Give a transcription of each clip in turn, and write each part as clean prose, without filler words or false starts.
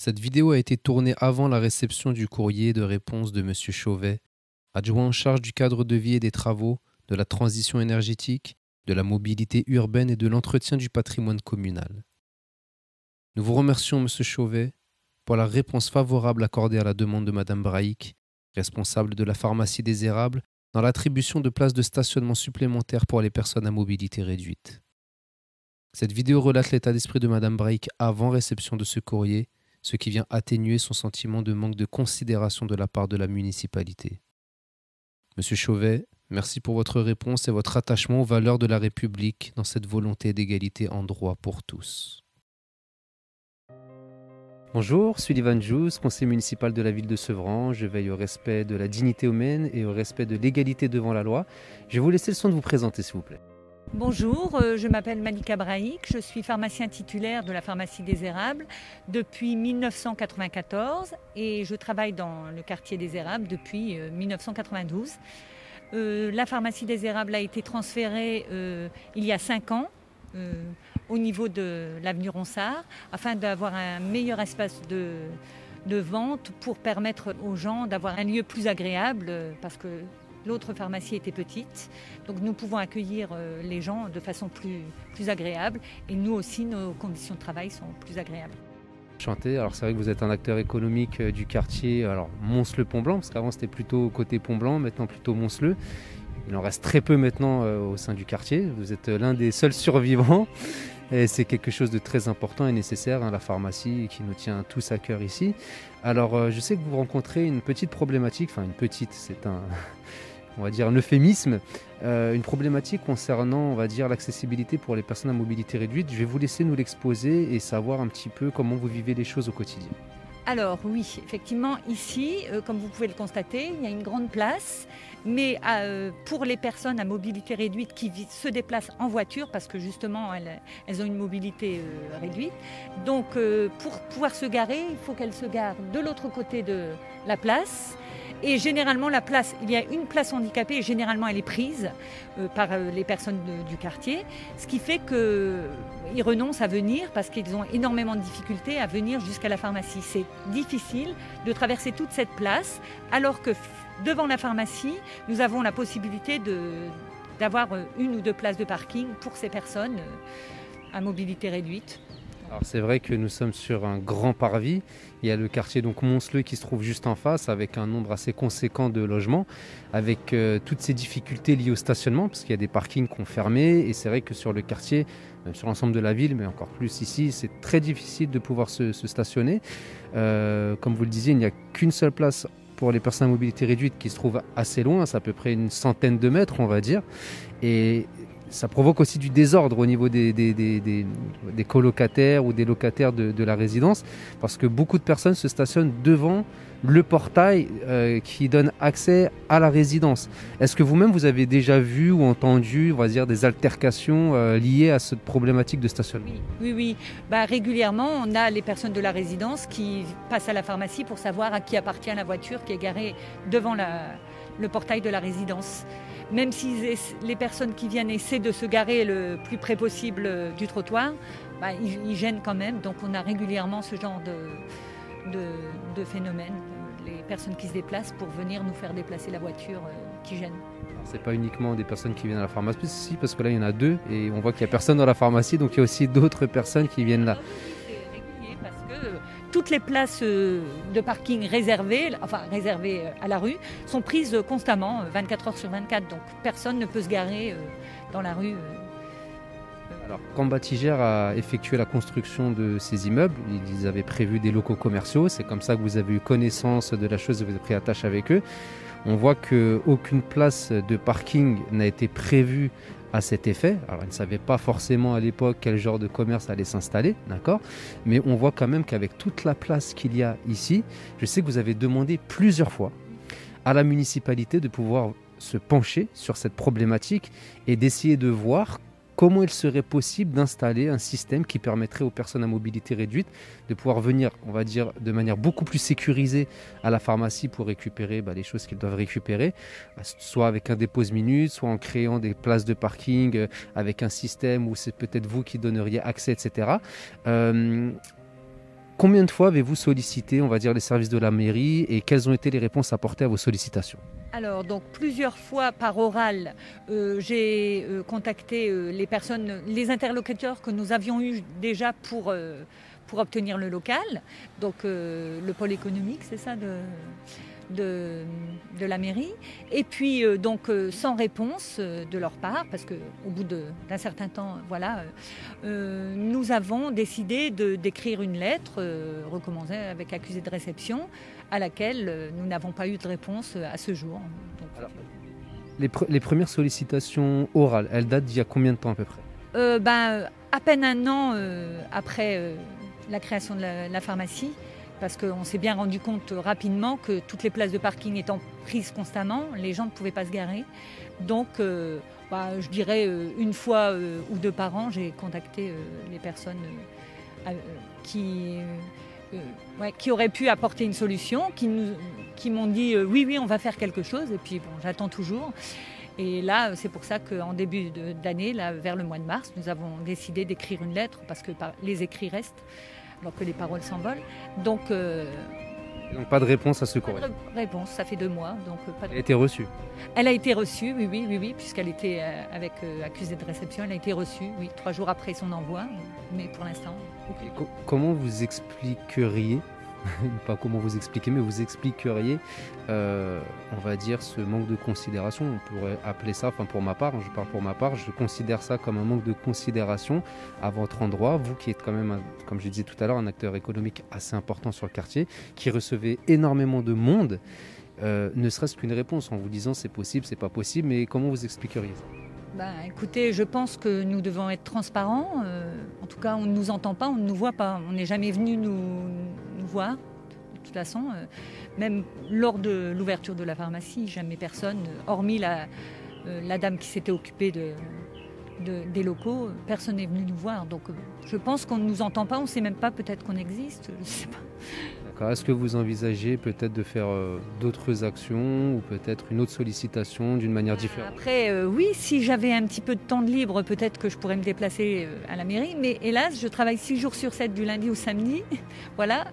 Cette vidéo a été tournée avant la réception du courrier de réponse de Monsieur Chauvet, adjoint en charge du cadre de vie et des travaux, de la transition énergétique, de la mobilité urbaine et de l'entretien du patrimoine communal. Nous vous remercions, Monsieur Chauvet, pour la réponse favorable accordée à la demande de Madame Braic, responsable de la pharmacie des Érables, dans l'attribution de places de stationnement supplémentaires pour les personnes à mobilité réduite. Cette vidéo relate l'état d'esprit de Madame Braic avant réception de ce courrier, ce qui vient atténuer son sentiment de manque de considération de la part de la municipalité. Monsieur Chauvet, merci pour votre réponse et votre attachement aux valeurs de la République dans cette volonté d'égalité en droit pour tous. Bonjour, Sullivan Jousse, conseiller municipal de la ville de Sevran. Je veille au respect de la dignité humaine et au respect de l'égalité devant la loi. Je vais vous laisser le soin de vous présenter, s'il vous plaît. Bonjour, je m'appelle Malika Braic, je suis pharmacien titulaire de la pharmacie des Érables depuis 1994 et je travaille dans le quartier des Érables depuis 1992. La pharmacie des Érables a été transférée il y a 5 ans au niveau de l'avenue Ronsard afin d'avoir un meilleur espace de vente pour permettre aux gens d'avoir un lieu plus agréable parce que l'autre pharmacie était petite, donc nous pouvons accueillir les gens de façon plus agréable et nous aussi, nos conditions de travail sont plus agréables. Enchanté. Alors c'est vrai que vous êtes un acteur économique du quartier, alors Mons-le-Pont-Blanc, parce qu'avant c'était plutôt côté Pont-Blanc, maintenant plutôt Mons-le. Il en reste très peu maintenant au sein du quartier. Vous êtes l'un des seuls survivants et c'est quelque chose de très important et nécessaire, la pharmacie qui nous tient tous à cœur ici. Alors je sais que vous rencontrez une petite problématique, enfin une petite, c'est on va dire un euphémisme, une problématique concernant, on va dire, l'accessibilité pour les personnes à mobilité réduite. Je vais vous laisser nous l'exposer et savoir un petit peu comment vous vivez les choses au quotidien. Alors oui, effectivement, ici, comme vous pouvez le constater, il y a une grande place, mais pour les personnes à mobilité réduite qui se déplacent en voiture, parce que justement, elles ont une mobilité réduite, donc pour pouvoir se garer, il faut qu'elles se garent de l'autre côté de la place. Et généralement, la place, il y a une place handicapée et généralement elle est prise par les personnes du quartier, ce qui fait qu'ils renoncent à venir parce qu'ils ont énormément de difficultés à venir jusqu'à la pharmacie. C'est difficile de traverser toute cette place alors que devant la pharmacie, nous avons la possibilité d'avoir 1 ou 2 places de parking pour ces personnes à mobilité réduite. Alors c'est vrai que nous sommes sur un grand parvis. Il y a le quartier donc Mons-le qui se trouve juste en face avec un nombre assez conséquent de logements, avec toutes ces difficultés liées au stationnement parce qu'il y a des parkings qui ont fermé et c'est vrai que sur le quartier, même sur l'ensemble de la ville, mais encore plus ici, c'est très difficile de pouvoir se stationner. Comme vous le disiez, il n'y a qu'une seule place pour les personnes à mobilité réduite qui se trouve assez loin, c'est à peu près une centaine de mètres on va dire. Et ça provoque aussi du désordre au niveau des colocataires ou des locataires de la résidence parce que beaucoup de personnes se stationnent devant le portail qui donne accès à la résidence. Est-ce que vous-même vous avez déjà vu ou entendu, on va dire, des altercations liées à cette problématique de stationnement? Oui. Régulièrement, on a les personnes de la résidence qui passent à la pharmacie pour savoir à qui appartient la voiture qui est garée devant le portail de la résidence. Même si les personnes qui viennent essaient de se garer le plus près possible du trottoir, ils gênent quand même. Donc on a régulièrement ce genre de phénomène. Les personnes qui se déplacent pour venir nous faire déplacer la voiture qui gêne. Ce n'est pas uniquement des personnes qui viennent à la pharmacie, parce que là il y en a 2 et on voit qu'il n'y a personne dans la pharmacie, donc il y a aussi d'autres personnes qui viennent là. Toutes les places de parking réservées à la rue sont prises constamment, 24 heures sur 24. Donc personne ne peut se garer dans la rue. Alors, quand Bâtigère a effectué la construction de ces immeubles, ils avaient prévu des locaux commerciaux. C'est comme ça que vous avez eu connaissance de la chose et vous avez pris attache avec eux. On voit qu'aucune place de parking n'a été prévue à cet effet. Alors, ils ne savaient pas forcément à l'époque quel genre de commerce allait s'installer, d'accord ? Mais on voit quand même qu'avec toute la place qu'il y a ici, je sais que vous avez demandé plusieurs fois à la municipalité de pouvoir se pencher sur cette problématique et d'essayer de voir comment il serait possible d'installer un système qui permettrait aux personnes à mobilité réduite de pouvoir venir, on va dire, de manière beaucoup plus sécurisée à la pharmacie pour récupérer les choses qu'ils doivent récupérer, soit avec un dépose-minute, soit en créant des places de parking, avec un système où c'est peut-être vous qui donneriez accès, etc. Combien de fois avez-vous sollicité, on va dire, les services de la mairie et quelles ont été les réponses apportées à vos sollicitations? Alors, donc plusieurs fois par oral, j'ai contacté les personnes, les interlocuteurs que nous avions eus déjà pour obtenir le local, donc le pôle économique, c'est ça, de la mairie. Et puis, sans réponse de leur part, parce qu'au bout d'un certain temps, voilà, nous avons décidé d'écrire une lettre recommandée avec accusé de réception, à laquelle nous n'avons pas eu de réponse à ce jour. Donc, alors, les premières sollicitations orales, elles datent d'il y a combien de temps à peu près? À peine un an après la création de la pharmacie, parce qu'on s'est bien rendu compte rapidement que toutes les places de parking étant prises constamment, les gens ne pouvaient pas se garer. Donc, je dirais une fois ou deux par an, j'ai contacté les personnes qui auraient pu apporter une solution, qui m'ont dit oui, on va faire quelque chose, et puis bon, j'attends toujours. Et là, c'est pour ça qu'en début d'année, là, vers le mois de mars, nous avons décidé d'écrire une lettre, parce que les écrits restent, alors que les paroles s'envolent. Donc pas de réponse à ce courrier? Pas de réponse, ça fait 2 mois. Donc, Elle a été reçue? Elle a été reçue, oui, puisqu'elle était avec accusée de réception. Elle a été reçue, oui, 3 jours après son envoi, mais pour l'instant. Okay. Comment vous expliqueriez, pas comment vous expliquez, mais vous expliqueriez, on va dire, ce manque de considération? On pourrait appeler ça, enfin pour ma part, je parle pour ma part, je considère ça comme un manque de considération à votre endroit, vous qui êtes quand même, comme je disais tout à l'heure, un acteur économique assez important sur le quartier, qui recevez énormément de monde, ne serait-ce qu'une réponse en vous disant c'est possible, c'est pas possible, mais comment vous expliqueriez ça? Écoutez, je pense que nous devons être transparents. En tout cas, on ne nous entend pas, on ne nous voit pas. On n'est jamais venu nous voir. De toute façon, même lors de l'ouverture de la pharmacie, jamais personne, hormis la dame qui s'était occupée des locaux, personne n'est venu nous voir. Donc je pense qu'on ne nous entend pas, on ne sait même pas, peut-être qu'on existe, je ne sais pas. D'accord. Est-ce que vous envisagez peut-être de faire d'autres actions ou peut-être une autre sollicitation d'une manière différente? Après, oui, si j'avais un petit peu de temps de libre, peut-être que je pourrais me déplacer à la mairie, mais hélas, je travaille 6 jours sur 7 du lundi au samedi, voilà,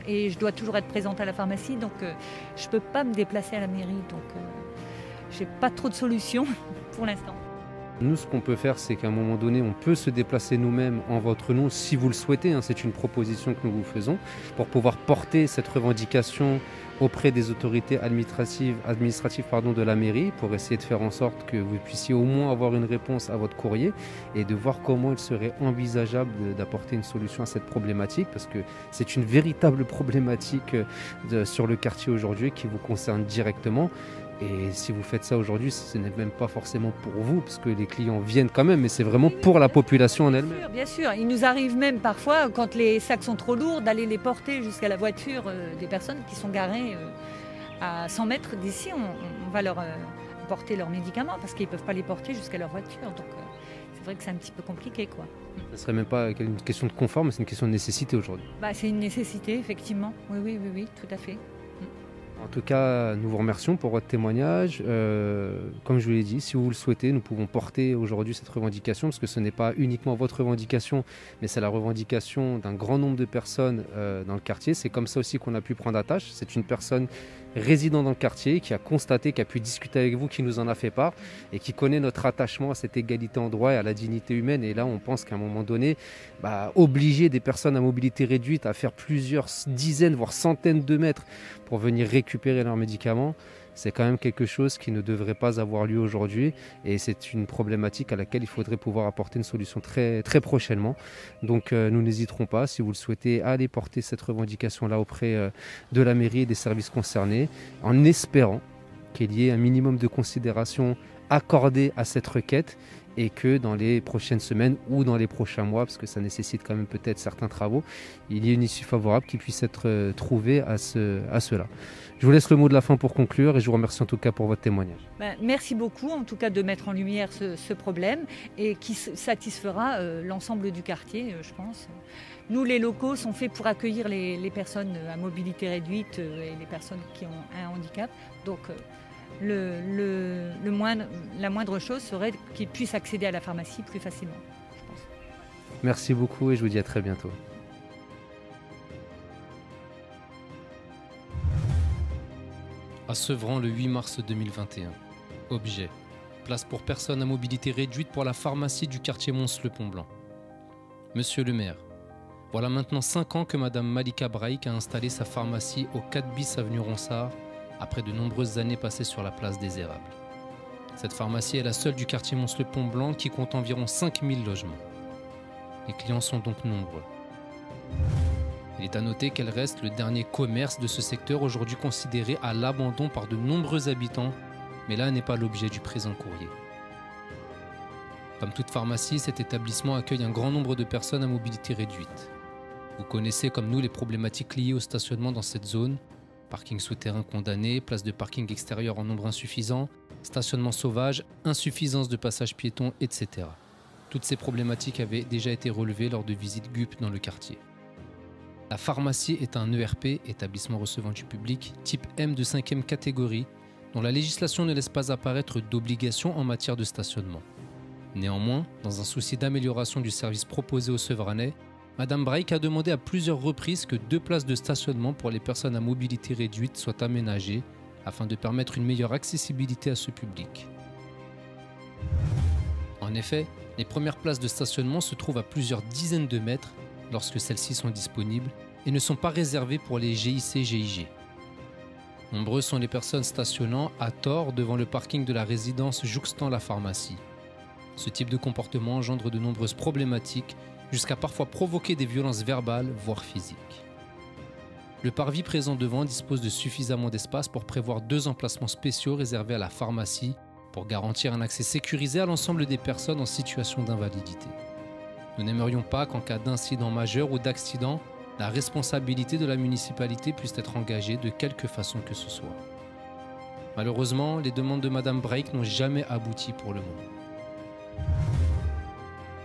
et je dois toujours être présente à la pharmacie, donc je ne peux pas me déplacer à la mairie, donc je n'ai pas trop de solutions pour l'instant. Nous, ce qu'on peut faire, c'est qu'à un moment donné, on peut se déplacer nous-mêmes en votre nom, si vous le souhaitez. C'est une proposition que nous vous faisons pour pouvoir porter cette revendication auprès des autorités administratives de la mairie, pour essayer de faire en sorte que vous puissiez au moins avoir une réponse à votre courrier et de voir comment il serait envisageable d'apporter une solution à cette problématique, parce que c'est une véritable problématique sur le quartier aujourd'hui qui vous concerne directement. Et si vous faites ça aujourd'hui, ce n'est même pas forcément pour vous, parce que les clients viennent quand même, mais c'est vraiment pour la population en elle-même. Bien sûr. Il nous arrive même parfois, quand les sacs sont trop lourds, d'aller les porter jusqu'à la voiture des personnes qui sont garées à 100 mètres d'ici. On va leur apporter leurs médicaments, parce qu'ils ne peuvent pas les porter jusqu'à leur voiture. Donc c'est vrai que c'est un petit peu compliqué, quoi. Ce ne serait même pas une question de confort, mais c'est une question de nécessité aujourd'hui. C'est une nécessité, effectivement. Oui, tout à fait. En tout cas, nous vous remercions pour votre témoignage. Comme je vous l'ai dit, si vous le souhaitez, nous pouvons porter aujourd'hui cette revendication, parce que ce n'est pas uniquement votre revendication, mais c'est la revendication d'un grand nombre de personnes dans le quartier. C'est comme ça aussi qu'on a pu prendre attache. C'est une personne résidant dans le quartier qui a constaté, qui a pu discuter avec vous, qui nous en a fait part et qui connaît notre attachement à cette égalité en droit et à la dignité humaine. Et là, on pense qu'à un moment donné, obliger des personnes à mobilité réduite à faire plusieurs dizaines, voire centaines de mètres pour venir récupérer leurs médicaments, c'est quand même quelque chose qui ne devrait pas avoir lieu aujourd'hui, et c'est une problématique à laquelle il faudrait pouvoir apporter une solution très, très prochainement. Donc nous n'hésiterons pas, si vous le souhaitez, à aller porter cette revendication-là auprès de la mairie et des services concernés, en espérant qu'il y ait un minimum de considération accordée à cette requête, et que dans les prochaines semaines ou dans les prochains mois, parce que ça nécessite quand même peut-être certains travaux, il y ait une issue favorable qui puisse être trouvée à cela. Je vous laisse le mot de la fin pour conclure, et je vous remercie en tout cas pour votre témoignage. Merci beaucoup en tout cas de mettre en lumière ce problème, et qui satisfera l'ensemble du quartier, je pense. Nous, les locaux, sont faits pour accueillir les personnes à mobilité réduite et les personnes qui ont un handicap. Donc la moindre chose serait qu'ils puissent accéder à la pharmacie plus facilement, je pense. Merci beaucoup, et je vous dis à très bientôt. À Sevran le 8 mars 2021. Objet. Place pour personnes à mobilité réduite pour la pharmacie du quartier Mons-le-Pont-Blanc. Monsieur le maire, voilà maintenant 5 ans que Madame Malika Braïk a installé sa pharmacie au 4 bis avenue Ronsard, après de nombreuses années passées sur la place des Érables. Cette pharmacie est la seule du quartier Mons-le-Pont-Blanc qui compte environ 5000 logements. Les clients sont donc nombreux. Il est à noter qu'elle reste le dernier commerce de ce secteur aujourd'hui considéré à l'abandon par de nombreux habitants, mais là n'est pas l'objet du présent courrier. Comme toute pharmacie, cet établissement accueille un grand nombre de personnes à mobilité réduite. Vous connaissez comme nous les problématiques liées au stationnement dans cette zone, parking souterrain condamné, place de parking extérieur en nombre insuffisant, stationnement sauvage, insuffisance de passage piéton, etc. Toutes ces problématiques avaient déjà été relevées lors de visites GUP dans le quartier. La pharmacie est un ERP, établissement recevant du public, type M de 5e catégorie, dont la législation ne laisse pas apparaître d'obligation en matière de stationnement. Néanmoins, dans un souci d'amélioration du service proposé aux Sevranais, Madame Braïk a demandé à plusieurs reprises que 2 places de stationnement pour les personnes à mobilité réduite soient aménagées afin de permettre une meilleure accessibilité à ce public. En effet, les premières places de stationnement se trouvent à plusieurs dizaines de mètres lorsque celles-ci sont disponibles et ne sont pas réservées pour les GIC-GIG. Nombreuses sont les personnes stationnant à tort devant le parking de la résidence jouxtant la pharmacie. Ce type de comportement engendre de nombreuses problématiques, jusqu'à parfois provoquer des violences verbales, voire physiques. Le parvis présent devant dispose de suffisamment d'espace pour prévoir 2 emplacements spéciaux réservés à la pharmacie pour garantir un accès sécurisé à l'ensemble des personnes en situation d'invalidité. Nous n'aimerions pas qu'en cas d'incident majeur ou d'accident, la responsabilité de la municipalité puisse être engagée de quelque façon que ce soit. Malheureusement, les demandes de Madame Braïk n'ont jamais abouti pour le moment.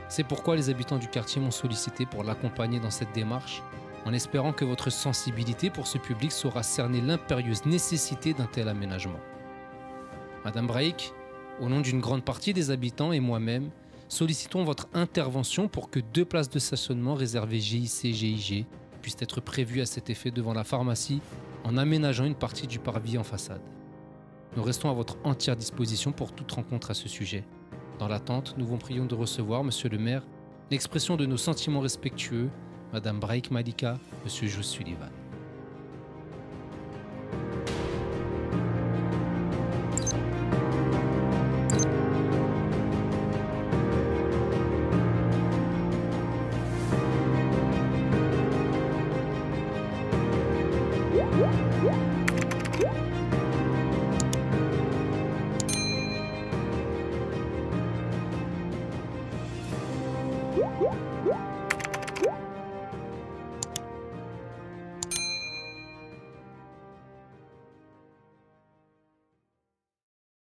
C'est pourquoi les habitants du quartier m'ont sollicité pour l'accompagner dans cette démarche, en espérant que votre sensibilité pour ce public saura cerner l'impérieuse nécessité d'un tel aménagement. Madame Braïk, au nom d'une grande partie des habitants et moi-même, sollicitons votre intervention pour que 2 places de stationnement réservées GIC-GIG puissent être prévues à cet effet devant la pharmacie en aménageant une partie du parvis en façade. Nous restons à votre entière disposition pour toute rencontre à ce sujet. Dans l'attente, nous vous prions de recevoir, Monsieur le maire, l'expression de nos sentiments respectueux, Madame Braïk Malika, Monsieur Jules Sullivan. Yeah.